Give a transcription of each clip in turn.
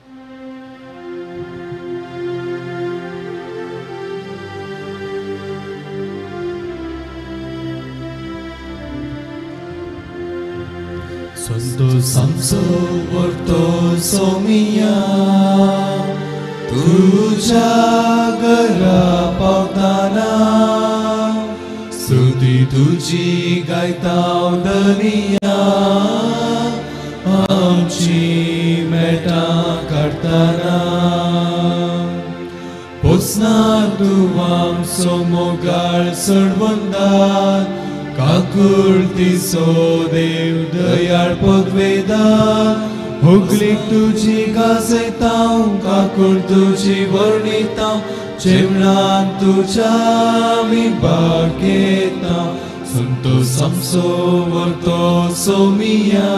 Santo Samso Porto Somia Tuja Gara Pautana Stuti Tuji Gaitau Dania Amchi Meta Kartana Posna Tuam Somogar Sarvanda Kakurti so dev dayar podveda Huglik tuji gazetau Kakur tuji varnitau Chemran tuja vibhageta Santo Samso Varto Somia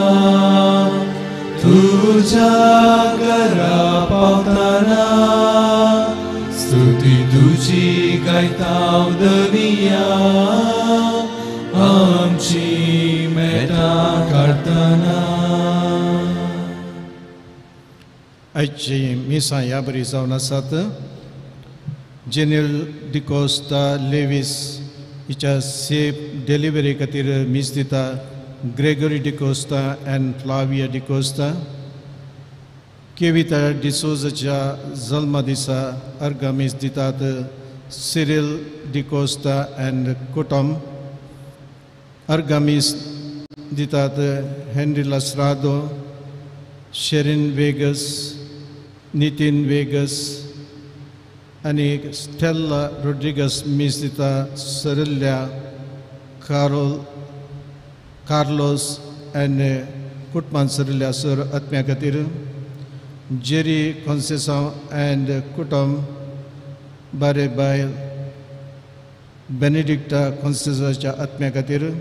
Tuja Gara Pautana Stuti tuji gaitau dania Amchi Meta Kartana Aici misa iabri zauna sată General de Costa Lewis icha safe delivery katir misdita Gregory de Costa and Flavia de Costa Kevita de Souza cha Zalma disa arga misditat Cyril de Costa and Kutam Argamis ditat Henry Lasrado, Sharon Vegas, Nitin Vegas, आणि Stella Rodriguez Misdita Cerilia Carlos and Kutman Cerilia Sir Atmya Katir, Jerry Conceição and Kutam Bare by Benedicta Conceição Atmya Katir,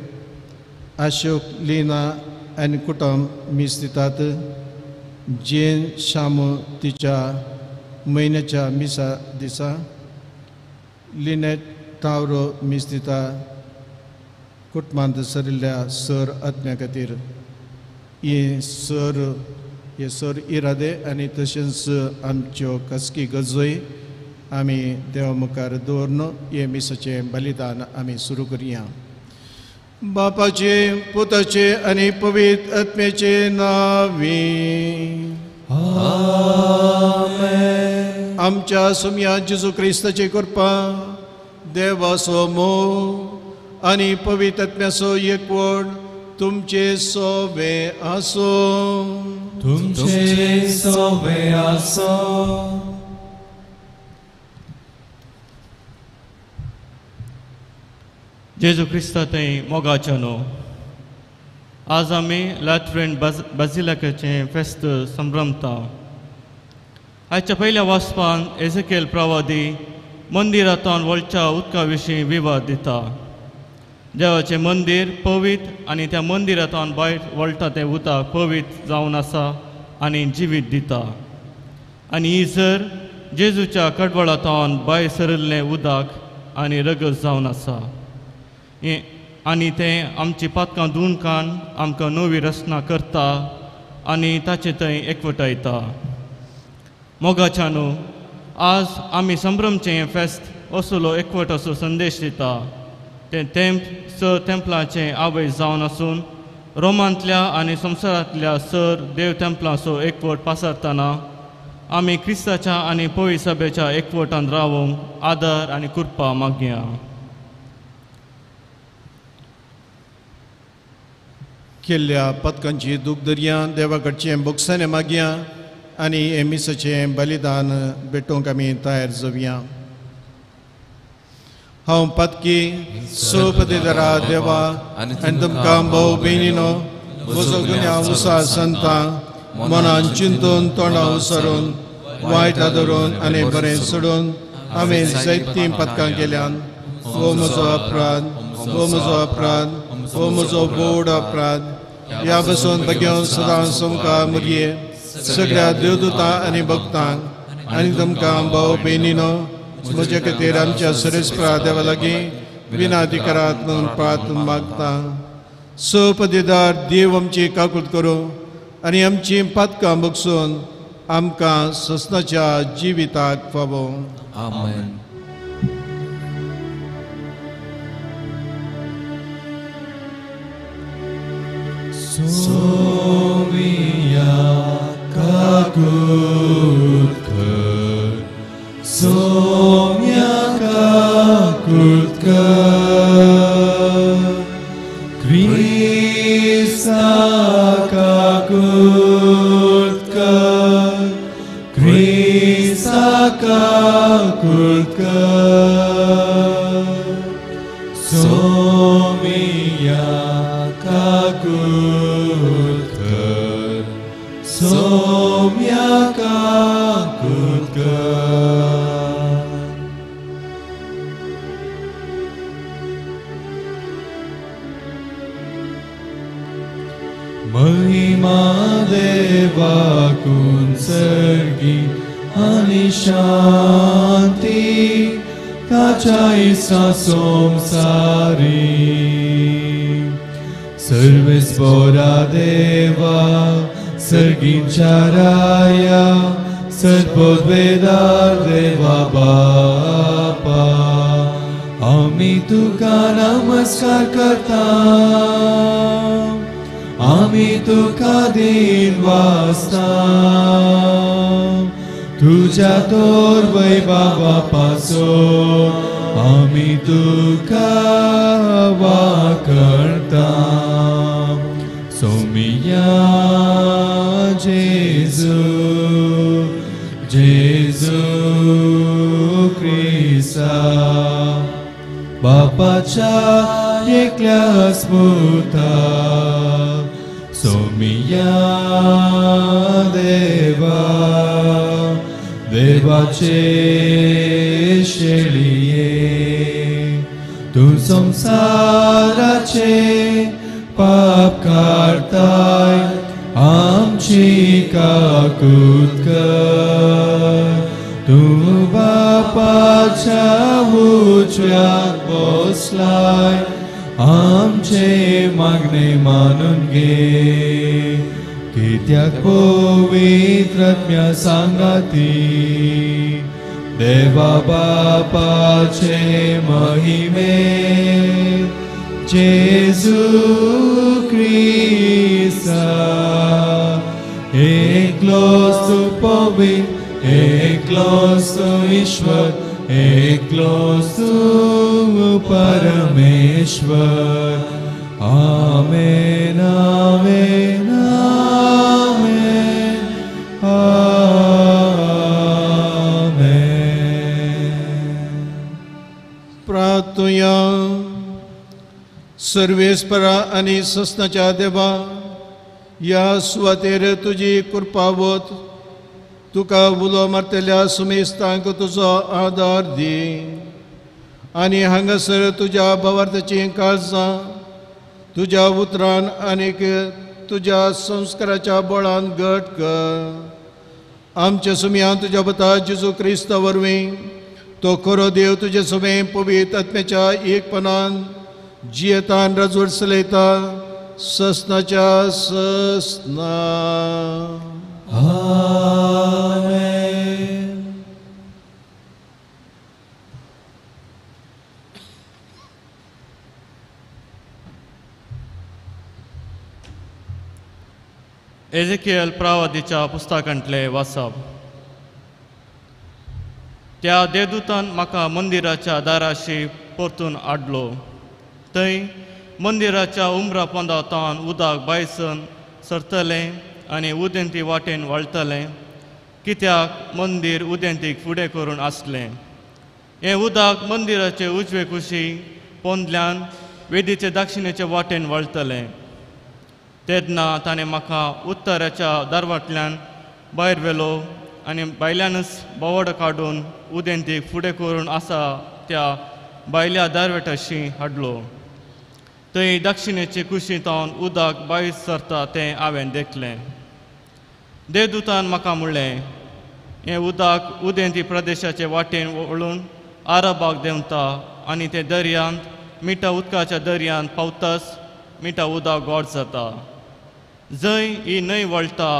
Ashok Lina and Kutam Misditat, Jane Shamu Ticha Mainacha Misa Disa, Lynette Tauro Misdita, Kutman Cerilia Sir Atmya Katir. Ye Sir Irade आणि तसेच आमच्यो कसकी गजोई आम्ही देवामुखार दवरनो ये मिसाचे बलिदान आम्ही सुरू करूया. बापाचे पुताचे आणि पवित्र आत्म्याचे नावे आमेन. आमच्या सुम्या जेजू ख्रिस्ताची कृपा देवाचो मोग आणि पवित्र आत्म्याचो एकवट तुमचे सोबे आसो. तुमचे सोबे आसो. जेजू ख्रिस्तांतय मोगाच्यानो आज आमी लॅट्रेन बाजिलिकाचे फेस्त संभ्रमता. आयच्या पयल्या वाचपान एझेकिएल प्रवादी मंदिरांतल्यान वळच्या उदका विशीं विवाद दिता. देवाचें मंदिर पवित्र आनी त्या मंदिरांतल्यान भायर वळटा तें उदक पवित्र जावन आसा आनी जिवीत दिता. आनी ही जर जेजूच्या कडवळांतल्यान भायर सरिल्लें उदक आनी रगत जावन आसा आनी तें आमची पातकां धुवन कान आमकां नवी रचना करता आनी ताचे थंय एकवटायता. मोगाच्यानो आज आमी संभ्रमचें हें फेस्त असलो एकवटाचो संदेश दिता. तें टेंपलाचें आवय जावन आसून रोमांतल्या आनी संवसारांतल्या सर देव टेंपलाचो एकवट पासारतना आमी क्रिस्ताच्या आनी पवित्र सभेच्या एकवटान रावूंक आदार आनी कृपा मागया. केल्ल्या पथकांची दुखदर्या देवाकडचें बोगसाने मागया आनी हे मिसाचें बलिदान भेटोवंक आमी तयार जावया. हांव पत्की सोपतेदारा देवा आनी तुमकां भाव भयणीनो म्हजो गुन्यांव उसार सांगता. मनान चिंतून तोंडां उसरून वायट आदरून आनी बरें सोडून हांवें जायतीं पथकां केल्यान हो म्हजो अपराध, हो म्हजो अपराध, हो म्हजो व्हड अपराध. ह्या बसून बग्यान सदां सोमकां मुरये सगळ्या देवदूतां आनी भक्तांक आनी तुमकां भाव भयणीनो म्हजे खातीर आमच्या सुरेस्परा देवा लागीं विनाधिकारांत म्हणून प्रार्थना मागता. सोपदेदार देव आमची काकूट करूं आनी आमची पातकां बगसून आमकां ससनाच्या जिविताक फावो. Amen. Somia kakutkar, Somia kakutkar, Krista kakutkar, Krista kakutkar, Somia kakutkar, Somia kakutkar. Mahima Deva kunsargi ani shanti tacha isa somsari. Sarvesvara Deva Sargincharaya Sarvodvedar Deva Bapa Ami tuka namaskar kartam Ami tuka din vastam Tuja tor vaibhava paso Ami tuka vakartam Somiya Jesu Jesu Krista Bapacha ekля smuta Somiya Deva Devache sheliye Tu samsarache पाप करताय आमची काकुतकर तू बापाच्या उजव्याक बसलाय आमचे मागणे मानून घे कित्याक पवित्रात्म्या सांगाती देवा बापाचे महिमे Jesu Krista, eklos tu povin, eklos tu Ishwar, eklos tu Parameshwar. Amen, amen, amen, amen. प्रार्थूया. सर्वेस्परा आणि ससनाच्या देवा या सुवातेर तुजी कृपावत तुका उलो मारतल्या सुमेस्तांक तुजो आदार दी आणि हांगासर तुज्या भावार्थाची काळजां तुज्या उतरान आनीक तुज्या संस्काराच्या बळान घट कर. आमच्या सुमयान तुज्या पुता जेजू क्रिस्ता वरवीं तो खरो देव तुजे सुमे पवित्र आत्म्याच्या एकपणान जियेतान राजवट चलयता ससनाच्या ससना. Amen. एझेकियल प्रवादीच्या पुस्तकांतले वाचप. त्या देवदूतान म्हाका मंदिराच्या दाराशी परतून हाडलो. थंय मंदिराच्या उमरा पंदातान उदक बायसन सरतलें आनी उदेंती वाटेन वळटलें कित्याक मंदिर उदेंतीक फुडें करून आसलें. हें उदक मंदिराचे उजवे कुशी पोंदल्यान वेदीचे दक्षिणेचे वाटेन वळटलें. तेन्ना ताणें म्हाका उत्तराच्या दारवांतल्यान भायर व्हेलो आनी भायल्यानच बोवाडो काडून उदेंतीक फुडें करून आसा त्या भायल्या दारवेटाशी हाडलो. थंय दक्षिणेचे कुशींतावन उदक भायर सरता तें हांवें देखलें. देवदूतान म्हाका म्हणलें हें उदक उदेंती प्रदेशाचे वाटेन वळून आरबाक देंवता आनी ते दर्यांत मिठा उदकाच्या दर्यांत पावताच मिठा उदक गोड जाता. जंय ही न्हंय वळटा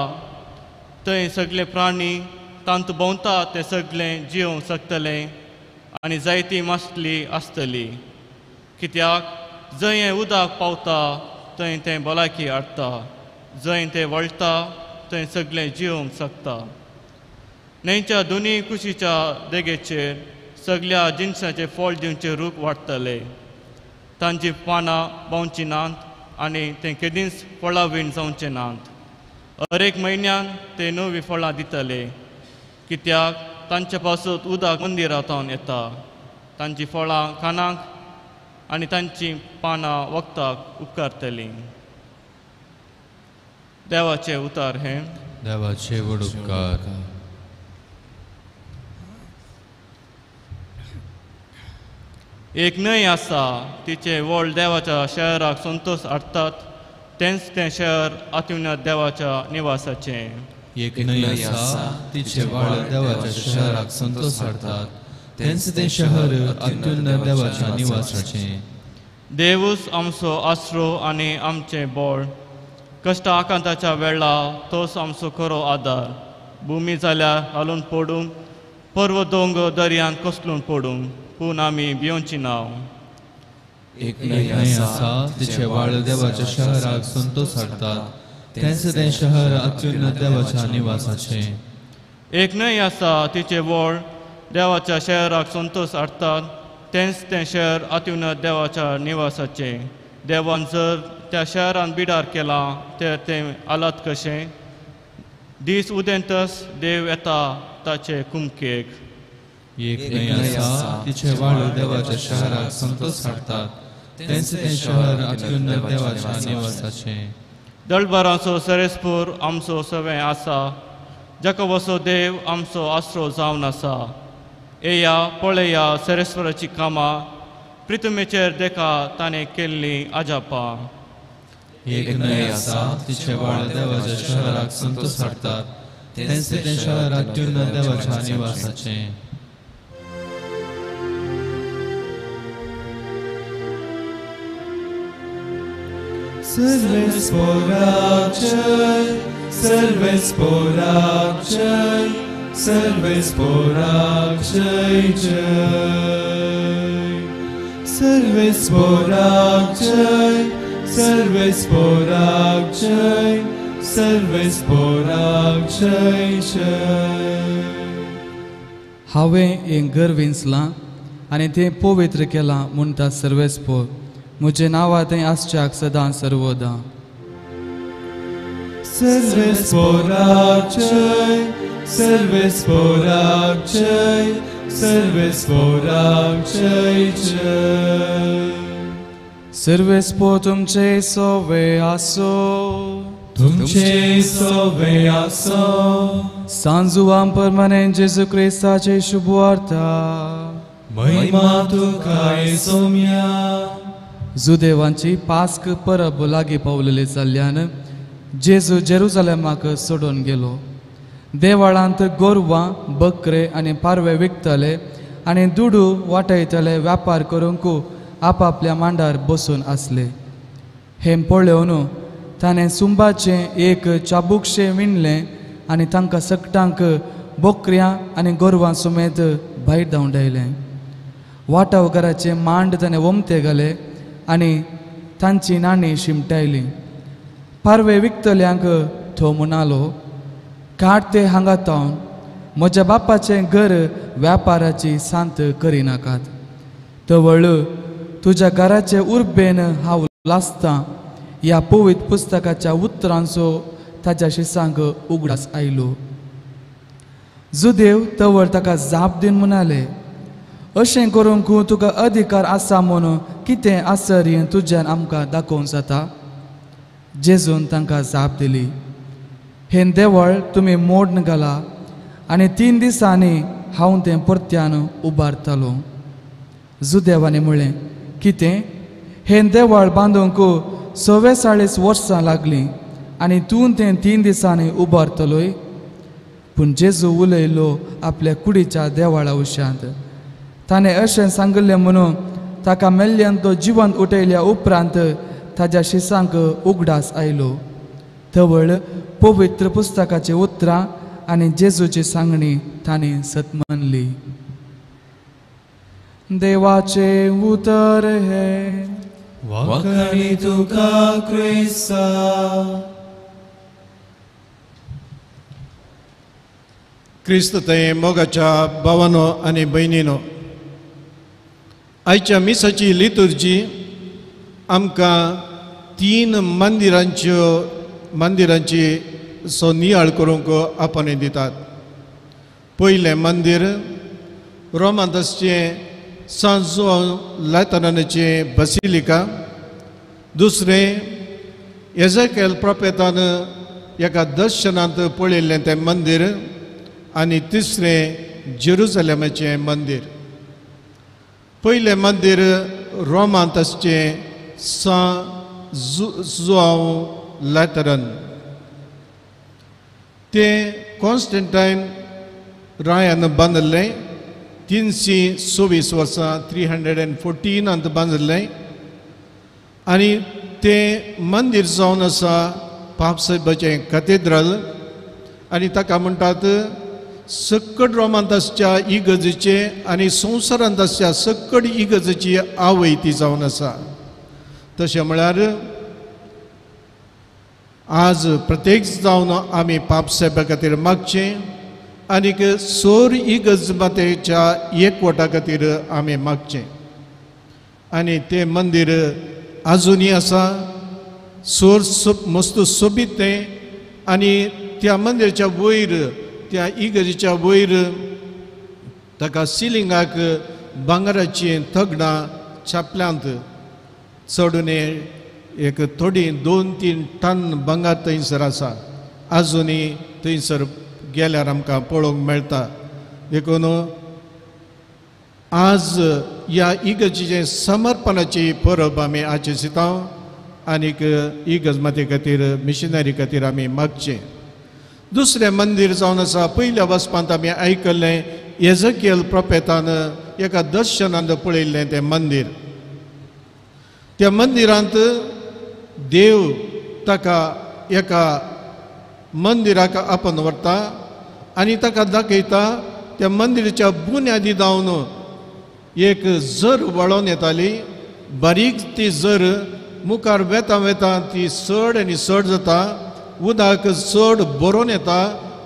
थंय सगळे प्राणी तांत भोंवता ते सगळे जिवंक शकतले आनी जायती मासली आसतली, कित्याक जंय हें उदक पावता थंय तें भलायकी हाडटा, जंय तें वळटा थंय सगळें जिवंक शकता. न्हंयच्या दोनी कुशीच्या देगेचेर सगळ्या जिनसाचे फळ दिवचे रूख वाडटले. तांची पानां भोंवची नात आनी ते केदींच फळां विण जावचें नात. हर एक म्हयन्यान ते नवीं फळां दितले, कित्याक तांचे पासून उदक मंदिरांतावन येता. तांची फळां खानाक आनी तांची पानां वखदाक उपकारतलीं. देवाचें उतार हें. देवाचे व्हड उपकार. एक न्हंय आसा, तिचे व्हळ देवाच्या शहराक संतोश हाडटात. तेंच तें शहर अत्युन्नत देवाच्या निवासाचें. एक न्हंय आसा, तिचे व्हाळ देवाच्या शहराक संतोश हाडटात. तेंच तें शहर अत्युन्नत देवाच्या निवासाचें. देवूच आमचो आसरो आनी आमचें बळ. कश्ट आकांताच्या वेळा तोच आमचो खरो आदार. भुमी जाल्यार हालून पडूंक, पर्वत दोंगर दर्यांत कोसळून पडूंक, पूण आमी भिवची नाव. एक न्हंय आसा, तिचे व्हाळ देवाच्या शहराक संतोश हाडटात. तेंच तें शहर अत्युन्नत देवाच्या निवासाचें. एक न्हंय आसा, तिचे व्हळ देवाच्या शहराक संतोश हाडटात. तेंच तें शहर अत्युन्नत देवाच्या निवासाचें. देवान जर त्या शहरान बिडार केला तर तें हालात कशें. दीस उदेंतच देव येता ताचे कुमकेक. एक न्हंय आसा, तिचे व्हाळ देवाच्या शहराक संतोष हाडटात. तेंच तें शहर अत्युन्नत देवाच्या निवासाचें. दळबारांचो सरेस्पूर आमचो सवें आसा. जाका वसो देव आमचो आसरो जावन आसा. येया पळया सरेस्वराची कामां, प्रितुमेचेर देखा ताणें केल्लीं आजापां. एक न्हंय आसा, तिचे व्हाळ देवाच्या शहराक संतोष हाडटात. तेंच तें शहर अत्युन्नत देवाच्या निवासाचें. Serves porak jai, serves porak jai, serves porak jai jai. Serves porak jai, serves porak jai, serves porak jai jai. हांवें हें घर विंचलां आनी तें पवित्र केलां म्हणटा सर्वेस्पोर. म्हजें नांव थंय आसच्याक सदां सर्वदा. Serves porak jai, serves porak jai, serves porak jai jai. सर्वेस्पोर तुमचे सोवे आसो. तुमचे सोवे आसो. सांजुआम परमानेंट जेजू क्रिस्ताचे शुभवार्ता. महिमा तुका येसोम्या. जुदेवांची पास्क परब लागीं पावलेली जाल्ल्यान जेजू जेरुजालेमाक सोडून गेलो. देवळांत गोरवां, बकरे आनी पारवे विकतले आनी दुडू वाटयतले व्यापार करूंक आपापल्या मांडार बसून आसले. हें पळोवन ताणें सुंबाचें एक चाबुकशें विणलें आनी तांकां सकटांक बकऱ्यां आनी गोरवां सुमेत भायर धांवडायलें. वाटावकाराचे मांड ताणें वमते घाले आनी तांची नाणी शिमटायलीं. पारवे विकतल्यांक तो म्हणालो, काट ते हांगा तावन म्हज्या बापाचें घर व्यापाराची सांत करिनाकात. तवळ तुज्या घराचे उर्बेन हांव लासतां ह्या पवित्र पुस्तकाच्या उतरांचो ताच्या शिसांक उगडास आयलो. जुदेव तवळ ताका जाप दिवन म्हणाले, अशें करूंक तुका अधिकार आसा म्हणून कितें आसरी तुज्यान आमकां दाखोवंक जाता. जेजून तांकां जाप दिली, हें देवळ तुमी मोडन घाला आनी 3 दिसांनी हांव तें परत्यान उबारतलो. जुदेवानी म्हळें, कितें? हें देवळ बांदूंक 44 वर्सां लागलीं आनी तूं तें 3 दिसांनी उबारतलोय. पूण जेजू उलयलो आपल्या कुडीच्या देवळा विशयांत. ताणें अशें सांगलें म्हणून ताका मेल्ल्यान तो जिवंत उठयल्या उपरांत ताज्या शिसांक उगडास आयलो. तवळ पवित्र पुस्तकाचीं उतरां आनी जेजूची सांगणी तांणी सतमनली. देवाचे उतर हे वखणी तुका क्रिस्ता. क्रिस्त ते मोगाच्या भावानो आनी भयणीनो, आयच्या मिसाची लितुर्जी आमकां 3 मंदिरांची नियाळ करूंक आपणे दितात. पयलें मंदिर रोमांतसचें सांत जुआंव लातरानाचें बसिलिका. दुसरें एझेकिएल प्रोफेतान एका दर्शनांत पळयल्लें तें मंदिर. आनी तिसरें जेरुसलेमाचें मंदिर. पयलें मंदिर रोमांतसचें सांत जुआंव लातरान. तें कॉन्स्टंटायन रायान बांदलें. 326 वर्सां 314 बांदलें. आनी तें मंदिर जावन आसा पापसाहेबाचें कॅथेड्रल. आनी ताका म्हणटात सक्कड रोमांतसच्या इगर्जेचे आनी संवसारांत आसच्या सक्कड इगर्जेची आवय ती जावन आसा. तशें म्हळ्यार आज प्रत्येक जावन आमी पापसाहेबा खातीर मागचें आनीक सोर इगर्ज मातेच्या एकवटा खातीर आमी मागचें. आनी तें मंदिर आजुनी आसा. सोर मस्त सोबीत तें. आनी त्या मंदिराच्या वयर त्या इगर्जेच्या वयर ताका सिलिंगाक भांगराचीं तगडां छापल्यांत. चडून एक थोडी 2-3 टन भांगार थंयसर आसा. आजुनी थंयसर गेल्यार आमकां पळोवंक मेळटा. देखून आज ह्या इगर्जेचें समर्पणाची परब आमी आचरिता. आनीक इगर्ज माते खातीर मिशनरी खातीर आमी मागचें. दुसरें मंदिर जावन आसा पयल्या वचपांत आमी आयकल्लें एझेकिएल प्रोफेतान एका दर्शनांत पळयल्लें तें मंदिर. त्या मंदिरांत देव ताका एका मंदिराक आपण व्हरता आनी ताका दाखयता त्या मंदिराच्या बुन्यादी जावन एक झर वळोन येताली. बारीक ती झर मुखार वेता वेता ती चड आनी चड जाता. उदक चड बरोवन येता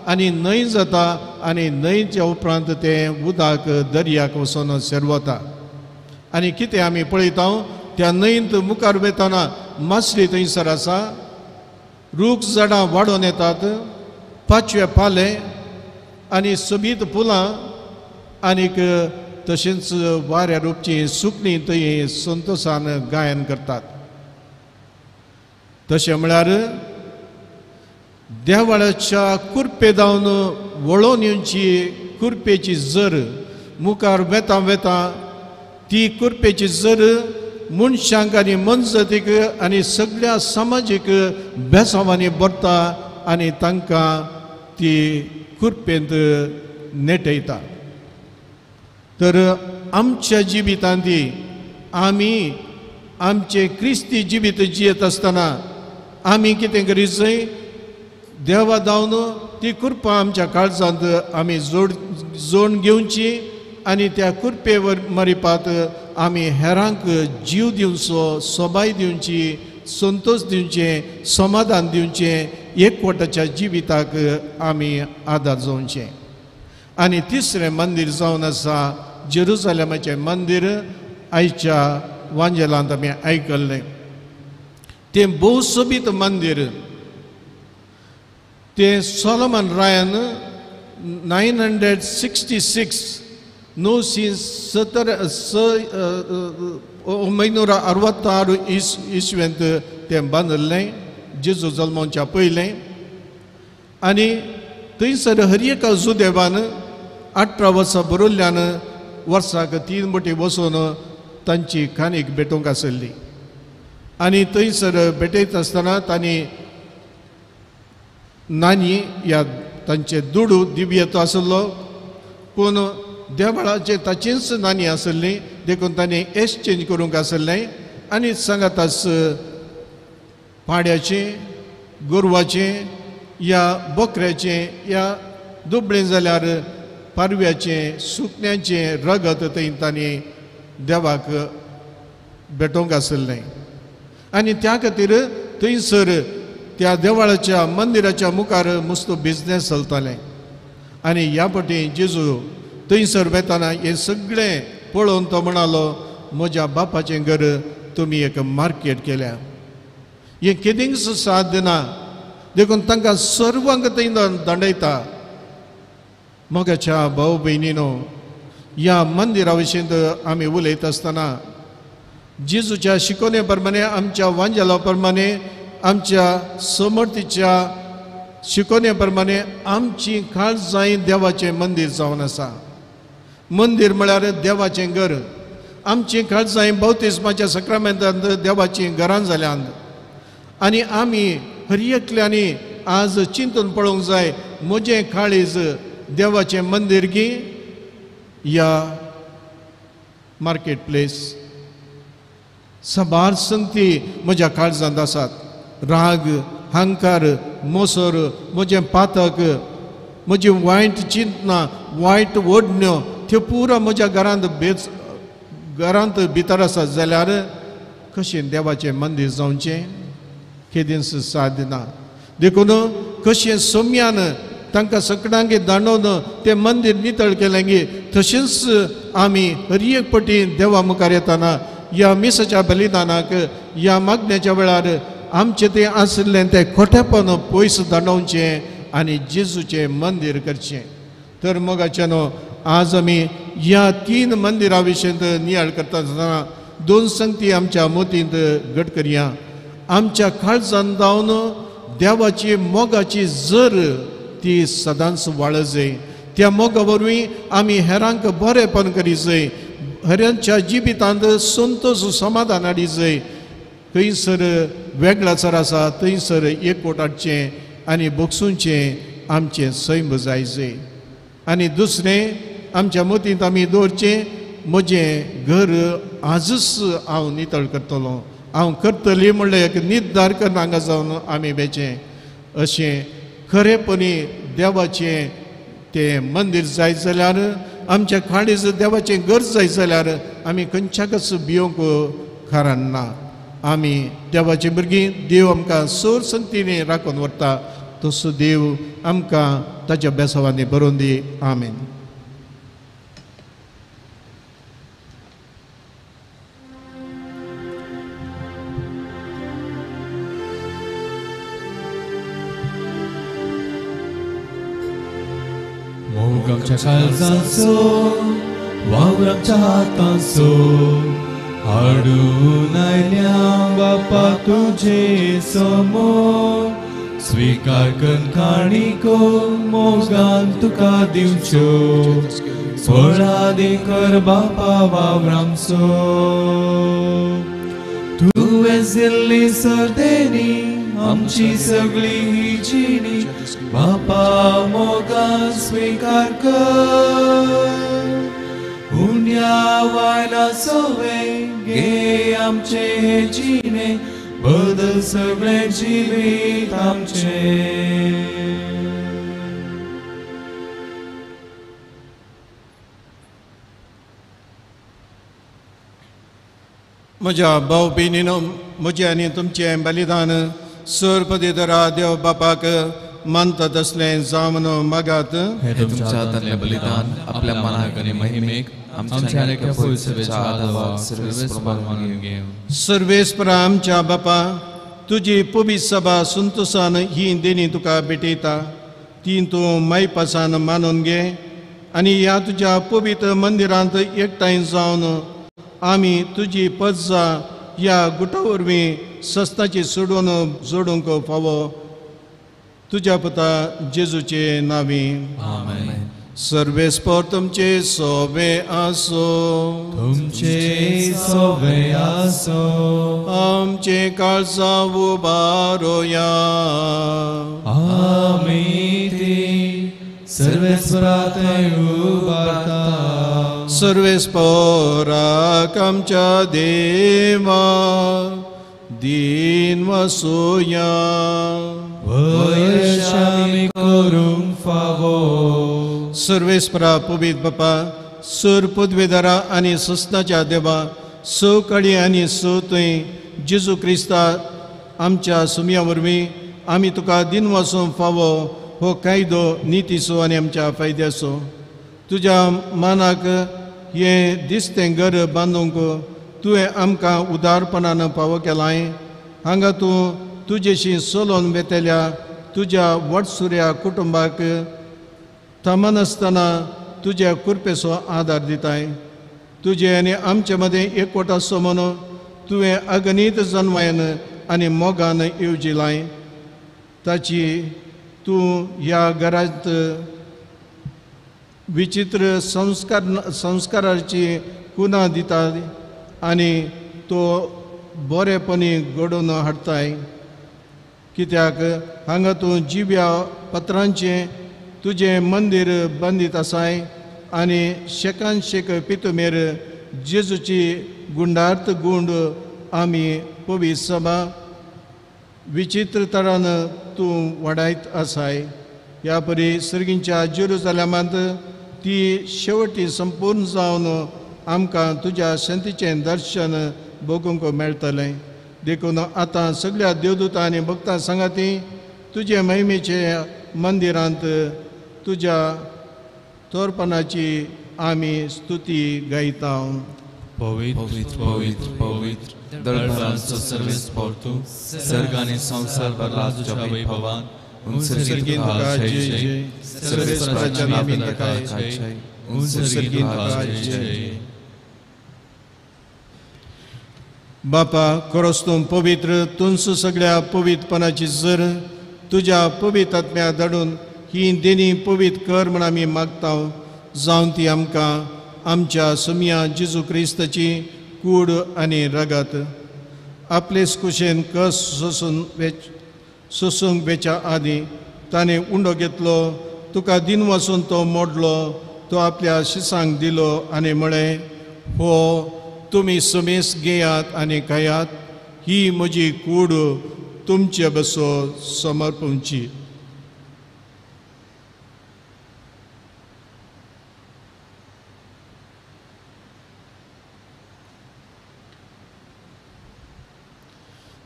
आनी न्हंय जाता. आनी न्हंयच्या उपरांत तें उदक दर्याक वचून सेरवता. आनी कितें आमी पळयता त्या न्हंयेंत मुखार वेताना मासली थंयसर आसा. रूख झाडां वाडोवन येतात. 5वे पाले आनी सोबीत फुलां आनीक तशेंच वाऱ्यार उपचीं सुकणीं थंय संतोशान गायन करतात. तशें म्हळ्यार देवाळाच्या कुरपे जावन वळोवन येवची कुरपेची झर मुखार वेता वेता ती कुरपेची झर मनशांक आनी मनजातीक आनी सगळ्या समाजीक बेसांवांनी भरता आनी तांकां ती कुरपेंत नेटयता. तर आमच्या जिवितांत आमी आमचें क्रिस्ती जिवीत जियेत आसतना आमी कितें करीत जाय देवा जावन ती कुरपां आमच्या काळजांत आमी जोडून घेवची आनी त्या कुरपे मरिपात आमी हेरांक जीव दिवचो, सोबाय दिवची, संतोश दिवचें, समाधान दिवचें, एकवटाच्या जिविताक आमी आदार जावचें. आनी तिसरें मंदिर जावन आसा जेरुसलेमाचें मंदिर. आयच्या वांजेलांत आमी आयकल्लें तें भोवसोबीत मंदिर. तें सोलोमन रायान 966 1966 इसवेंत तें बांदलें जेजू जल्माच्या पयलें. आनी थंयसर हर एका जुदेवान 18 वर्सां बरोल्ल्यान वर्साक 3 बोटी वचून तांची कानीक भेटोवंक आसली. आनी थंयसर भेटयत आसतना तांणी नानी ह्या तांचे दुडू दिव्येत आसलो पूण देवाळाचे ताचीच नानी आसली. देखून तांणी एक्सचेंज करूंक आसलें आनी सांगातास पाड्याचें, गोरवाचें या बोकऱ्याचें या दुबळें जाल्यार पारव्याचें सुकण्याचें रगत थंय तांणी देवाक भेटोवंक आसलें आनी त्या खातीर थंयसर त्या देवळाच्या मंदिराच्या मुखार मस्तो बिझनेस चलतालें आनी ह्या फावटी जेजू थंयसर वेताना हें सगळें पळोवन तो म्हणालो म्हज्या बापाचें घर तुमी एक मार्केट केल्या हें केदींच साद दिना देखून तांकां सर्वांक थंय दंडयता मोगाच्या भाऊ भयणीनो ह्या मंदिरा विशीं आमी उलयत आसतना जेजूच्या शिकवणे प्रमाणे आमच्या वांजेला प्रमाणे आमच्या समर्थीच्या शिकवणे प्रमाणे आमची काळजाई देवाचें मंदिर जावन आसा मंदिर म्हळ्यार देवाचें घर आमची काळजाई बौतिस्माच्या सक्रामेंतांत देवाची घरां जाल्यांत आनी आमी हर एकल्यांनी आज चिंतून पळोवंक जाय म्हजें काळीज देवाचें मंदिर की या मार्केट प्लेस साबार संगती म्हज्या काळजांत आसात राग हांकार मोसोर म्हजें पातक म्हजी वायट चिंतनां वायट ओडण्यो त्यो पुरो म्हज्या घरांत भितर आसात जाल्यार कशें देवाचें मंदिर जावचें केदींच साधना देखून कशें सोम्यान तांकां सगळ्यांक दांडोवन तें मंदिर नितळ केलें गे तशेंच आमी हर एक फावटी देवा मुखार येताना ह्या मिसाच्या बलिदानाक ह्या मागण्याच्या वेळार आमचें तें आसलें तें खोटेपण पयस दांडोवचें आनी जेजूचें मंदिर करचें तर मोगाच्यानो आज आमी ह्या 3 मंदिरां विशीं नियाळ करता आसतना 2 संगती आमच्या मोतींत घट करया आमच्या काळजांत जावन देवाची मोगाची जर ती सदांच वाळत जाय त्या मोगा वरवीं आमी हेरांक बरेंपण करीत जाय हेरांच्या जिवितांत संतोश समाधान हाडीत जाय खंयसर वेगळाचार आसा थंयसर एकवट हाडचें आनी बोगसूंचें आमचें सैम जाय आनी दुसरें आमच्या मतींत आमी दवरचें म्हजें घर आजच हांव नितळ करतलों हांव करतली म्हणल्यार एक निर्धार करून हांगा जावन आमी बेचें अशें खरेपणी देवाचें तें मंदिर जायत जाल्यार आमच्या काळीज देवाचें घर जायत जाल्यार आमी खंयच्याकच भिवंक कारण ना आमी देवाची भुरगीं देव आमकां सोर संगतीने राखून व्हरता तसो देव आमकां ताच्या बेसावांनी बरोवन दी आमेन मोग आमच्या काळजांचो वावर आमच्या हातांचो हाडून आयल्या बापा तुजे समोर स्वीकार कर काणिको मोगान तुका दिवच्यो फळां दे कर बापा वावर आमचो तुवें दिल्ली सर्देनी आमची सगळी ही जिणी बापा मोगान स्वीकार कर हुन्या वायला सोवे गे आमचे हे जिणे बदल सगळे जिवीत आमचे म्हज्या भाव भयणीनो म्हजें आनी तुमचें बलिदान सर्पदितरा देव बापाक मानतात असलें जावन मागात हे तुमच्या हातांतलें बलिदान आपल्या मनाक आनी महिमेक आमच्या आनी पवित्रतेच्या आदाराक सर्वेस्पराक मागून घेव सर्वेस्परा आमच्या बापा तुजी पवित्र सभा संतोशान ही देणी तुका भेटयता ती तूं मायपासान मानून घे आनी ह्या तुज्या पवित्र मंदिरांत एकठांय जावन आमी तुजी पज्जा ह्या गुटा वरवीं सस्ताची सोडून जोडूंक फावो तुज्या पुता जेजूचे नांवी आमेन सर्वेस्पर तुमचे सोबे आसो तुमचे सोबे आसो आमचे काळजा उबारोया आमी ती सर्वेस्परात उबारता सर्वेस्पराक आमच्या देवा दीन वसूया वयश आमी करूंक फावो सर्वेस्परा पवित बापा सुर पदवेदारा आनी सस्ताच्या देवा सकाळी आनी तुय जेजू क्रिस्ता आमच्या सुमया वरवीं आमी तुका दिन वासूंक फावो हो कायदो नितीसो आनी आमच्या फायद्याचो तुज्या मानाक हे दिसतें घर बांदूंक तुवें आमकां उदारपणान फावो केलाय हांगा तूं तुजेशी सोलोन वेतेल्या तुज्या वटसुऱ्या कुटुंबाक थामनासतना तुज्या कृपेचो आदार दिताय तुजे आनी आमचे मदें एकवट आसो म्हणून तुवें अगणीत जन्मायन आनी मोगान येवजिलाय ताची तूं ह्या घरांत विचित्र संस्काराची कुना दिता आनी तो बरेपणी घडोवन हाडताय कित्याक हांगा तूं जिव्या पत्रांचें तुजें मंदीर बांदीत आसाय आनी शेकान शेक पितुमेर जेजूची गुंडार्थ गुंड आमी पवित्र सभा विचित्र तरान तूं वाडायत आसाय ह्या परी सर्गींच्या जेरुसलेमांत ती शेवटी संपूर्ण जावन आमकां तुज्या शांतीचें दर्शन भोगूंक मेळटलें देखून आतां सगळ्या देवदूतां आनी भक्तां सांगाती तुजे महिमेचे मंदिरांत तुज्या तोरपणाची आमी स्तुती गायता पवित्र पवित्र पवित्र दरबारांचो सर्वेस्पर्तो सर्गाने संसार भरला तुज्या वैभवान सर्गीन तुका जय जय सर्वेस्पराच्या नामी तुका जय सर्गीन तुका जय बापा खरोच तूं पवित्र तुंच सगळ्या पवित्रपणाची जर तुज्या पवित्र आत्म्या धाडून ही देणी पवित्र कर म्हण आमी मागता जावन ती आमकां आमच्या सुमया जेजू क्रिस्ताची कूड आनी रगत आपलेच कुशेन कस सोसूंक वेच्या आदी ताणें उंडो घेतलो तुका दिन वचून तो मोडलो तो आपल्या शिसांक दिलो आनी म्हळें हो तुमी समेस घेयात आनी खायात ही म्हजी कूड तुमचे बसो समर्पूंची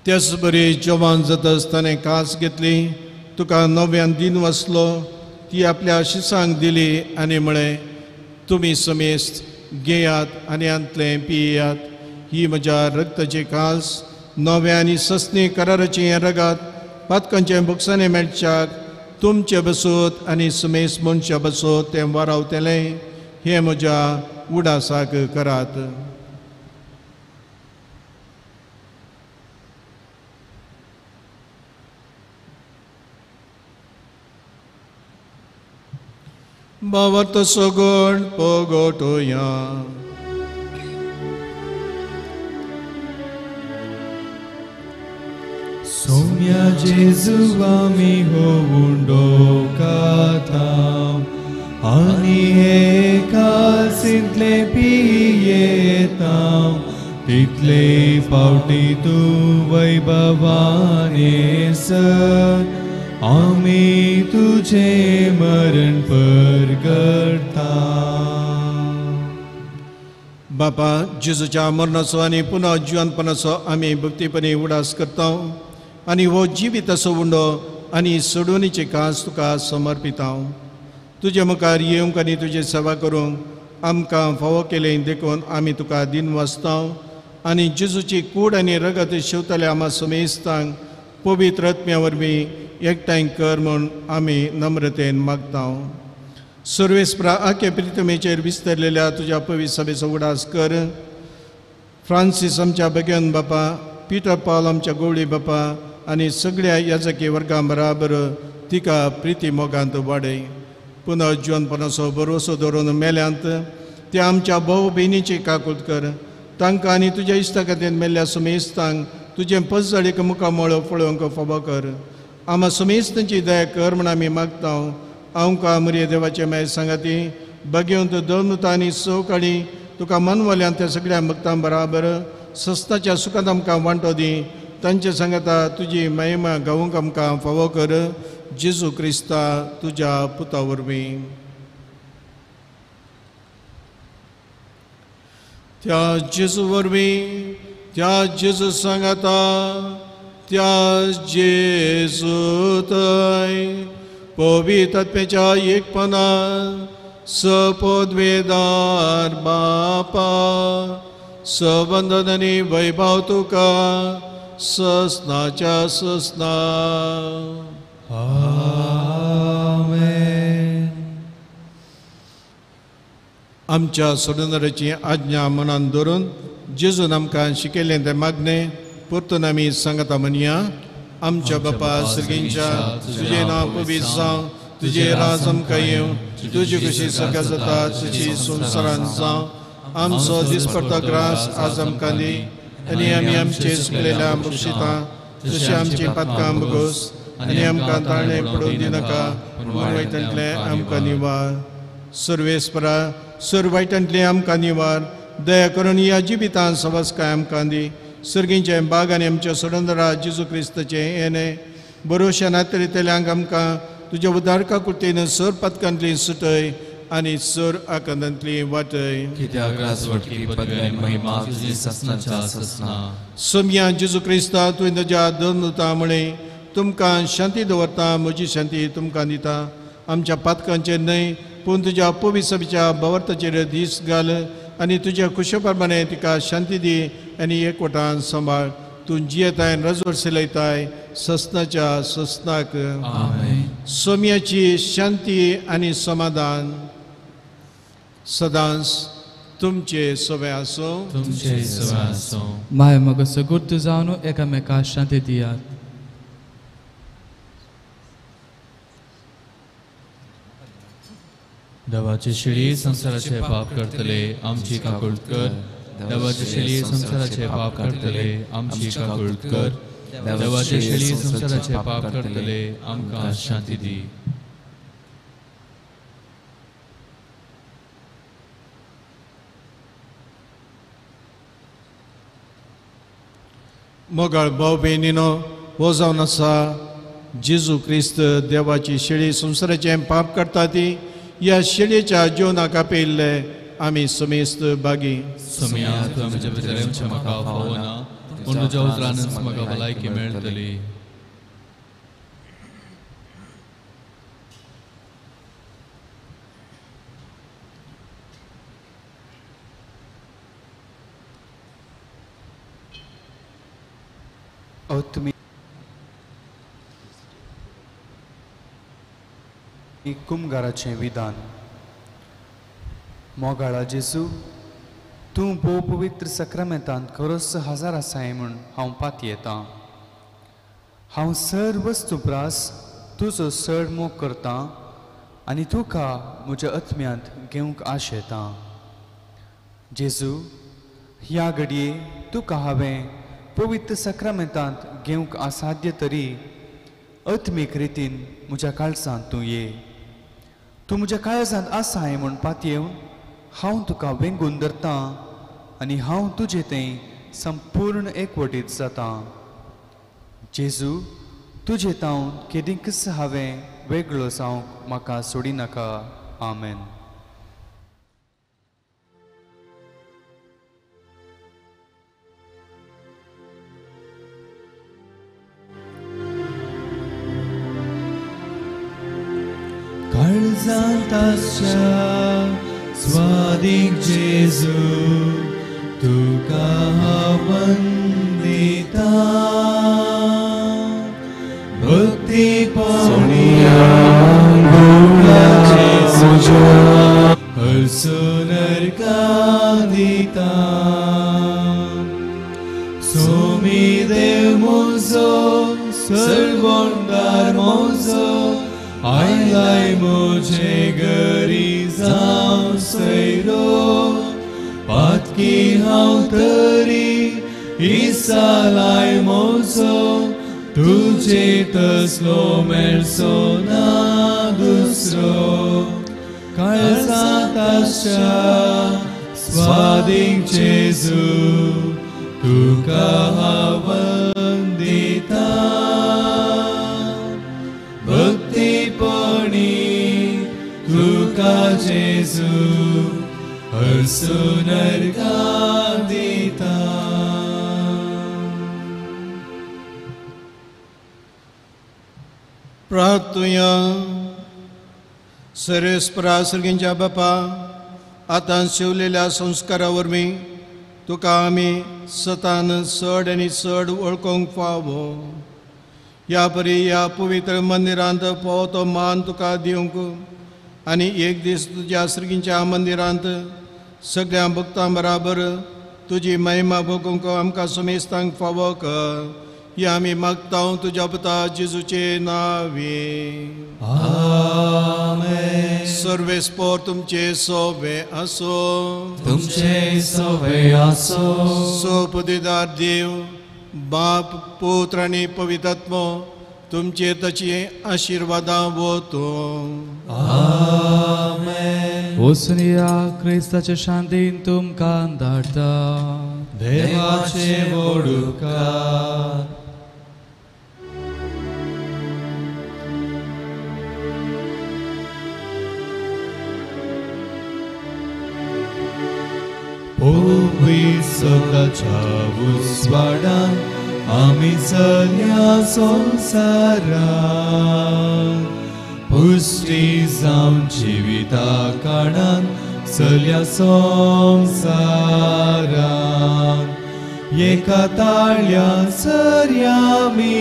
त्याच बरी जवान जाताच ताणें कास घेतली तुका नव्यान दिन वसलो ती आपल्या शिसांक दिली आनी म्हळें तुमी समेस घेयात आनी अंतलें पियेयात ही म्हज्या रक्ताची कास नव्या आनी सस्ती कराराची रगत पातकांचें बुकसाणें मेळच्याक तुमचे बसोत आनी समेस मनशा बसोत तें वारावतलें हें म्हज्या उडासाक करात बावत सोगोड पोगोटोया सोम्या जेजू आमी होवुंडो काताम आनी हे कासिंतले पियेताम तितले फावटी तूं वैभवाने सर आमी तुझे मरण परगडता बापा जेजूच्या मरणाचो आनी पुनः जिवनपणाचो आमी भक्तीपणी उडास करता आनी हो जिविताचो उंडो आनी सोडवणीची कास तुका समर्पिता तुजे मुखार येवंक आनी तुजी सेवा करूंक आमकां फावो केलें देखून आमी तुका दिन वाचता आनी जेजूची कूड आनी रगत शिवतले आमा समेस्तांक पवित्र आत्म्या वरवीं एकठांय कर म्हूण आमी नम्रतेन मागता सर्वेस्परा आखे प्रितमेचेर विस्तरलेल्या तुज्या पवित्र सभेचो उडास कर फ्रांसीस आमच्या भगवन बापा पिटर पॉल आमच्या गवळी बापा आनी सगळ्या याजकी वर्गां बराबर तिका प्रिती मोगांत वाडय पुनः जिवनपणाचो भरोसो दवरून मेल्यांत ते आमच्या भाऊ भयणीची काकूट कर तांकां आनी तुज्या इश्टा खातीर मेल्ल्या समेस्तांक तुजें पसजळीक मुखामळ पळोवंक फावो कर आमा समेस्तांची दया कर म्हण आमी मागता हांवकां मरिये देवाचे माय सांगाती भगवंत दोनूत आनी सवकाळी तुका मनवल्यान त्या सगळ्या भक्तां बराबर सस्ताच्या सुखांत आमकां वांटो दी तांचे सांगता तुजी महिमा गावूंक आमकां फावो कर जेजू क्रिस्ता तुज्या पुता वरवीं. त्या जेजू वरवीं त्या जेजू सांगता त्या जेजू थंय पवित्र आत्म्याच्या एकपणान सपोदवेदार बापा सबंधन आनी वैभव तुका ससनाच्या ससना. आमेन. आमच्या सोडूनराची आज्ञा मनान दवरून जेजून आमकां शिकयलें तें मागणें परतून आमी सांगता म्हणया. आमच्या बापा सर्गींच्या तुजें नांव पवित्र जावं, तुजें राज आमकां येवं, तुजी कशी सगळ्या जाता तशी संवसारांत जावं. आमचो दिसपडटो ग्रास आज आमकां दी आनी आमी आमचे चुकलेल्या बक्षिता तशी आमची पातकां बगोस आनी आमकां ताळणे पडूंक दिनाका पूण वायटांतले आमकां निवार. सर्वेस्परा सर वायटांतले आमकां निवार. दया करून ह्या जिवितांत सवास्काय आमकां दी. सर्गींचे बाग आनी आमच्या सोडंदरा जेजू क्रिस्ताचें येणे बरोवशा नातेतल्यांक आमकां तुज्या उदारका कुर्तेन सर पदकांतली सुटय आनी सर आकांतांतली वाटय. कित्याक राजवटकी पदवी महिमा तुजी ससनाच्या ससना. सोम्या जेजू क्रिस्ता तुवें तुज्या दोता म्हणे तुमकां शांती दवरता, म्हजी शांती तुमकां दिता. आमच्या पातकांचेर न्हय पूण तुज्या पवित्र सभेच्या भवार्थाचेर दीस घाल आनी तुज्या खुशे प्रमाणे तिका शांती दी आनी एकवटान सांबाळ. तूं जियेताय राजवट चलयताय ससनाच्या ससनाक. आमेन. सोम्याची शांती आनी समाधान सदांच तुमचे सोबे आसूं. तुमचे सवय आसूं. माय मग सगुर्त जावन एकामेकाक शांती दियात. देवाची शिडी संसाराचे पाप करतले आमची काकुळट कर. देवाची शिडी संसाराचे पाप करतले आमची काकुळट कर. देवाची शिडी संसाराचे पाप करतले आमकां शांती दी. मोगाळ भाव भयणीनो, हो जावन आसा जेजू क्रिस्त देवाची शेळी संसाराचें पाप करता ती. ह्या शेळयेच्या जिवनाक आपयल्ले आमी समेस्त बागी. समया तूं आमच्या भितर आमच्या म्हाका फावो ना पूण तुज्या उतरानच म्हाका भलायकी मेळटली. कुमगाराचें विधान. मोगाळा जेजू, तूं भोव पवित्र सक्रामेंतांत खरोच हजार आसाय म्हूण हांव पात येतां. हांव सर वस्तू प्रास तुजो चड मोग करतां आनी तुका म्हज्या आत्म्यांत घेवंक आशेतां. जेजू, ह्या घडये तुका हांवें पवित्र सक्रामेंतांत घेवंक असाध्य तरी आत्मीक रितीन म्हज्या काळजांत तूं ये. तूं म्हज्या काळजांत आसाय म्हूण पात येवन हांव तुका वेंगून धरतां आनी हांव तुजें तें संपूर्ण एकवटीत जातां. जेजू, तुजें तावन केदींकच हांवें वेगळो जावंक म्हाका सोडिनाका. आमेन. काळजांत आसच्या स्वादीक जेजू तुका हांव वंदिता. भक्ती पावणिया जेजूच्या हरसून नरकां दिता. सोमी देव म्हजो सर्वोंगार म्हजो आयलाय म्हजे घरी जावं सैरो. पातकी हांव तरी इसालाय म्हजो तुजे तसलो मेळचो ना दुसरो. काळजांत आसच्या स्वादीक जेजू तुका हांव वंदिता. जेजू हरसू नरकां दिता प्रार्थुया सर्वेस्परा सर्गींच्या बापा आतां शिवलेल्या संस्कारा वरवीं तुका आमी सतान चड आनी चड वळखूंक फावो ह्या परी ह्या पवित्र मंदिरांत तो मान तुका दिवंक आनी एक दीस तुज्या सर्गींच्या मंदिरांत सगळ्या भक्तां बराबर तुजी महिमा भोगूंक आमकां समेस्तांक फावो कर ही आमी मागता तुज्या पुता जेजूचे नांवे आमेन सर्वेस्पोर तुमचे सोवे आसो तुमचे सोवे आसो सोपदीदार देव बाप पुत्र आनी पवित्रात्मो तुमचे ताची आशिर्वादां वतो आमेन वचून या क्रिस्ताच्या शांतीन तुमकां धाडटा देवाचे वडुकार सकाळच्या उजवाडान आमी चल्या संवसारान पुष्टी जावन जिविता काळान चल्या संवसारान एका ताळ्या सरया आमी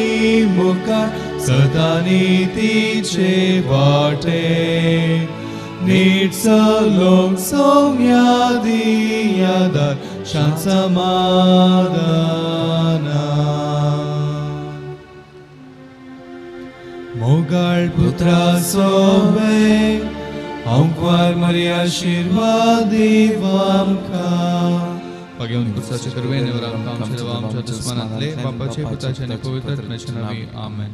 मुखार सदा नितीचे वाटे नीट चलोंक सौम्यादी यादार शांत समाधान मोगाळ पुत्रा सोबे आमकां मरी आशिर्वाद दिव आमकां घेवन पुरुषाचे करवेन आमच्या दुस्मानांतले बापाचे पुताचे आनी पवित्र आत्म्याचे नांवी आमेन.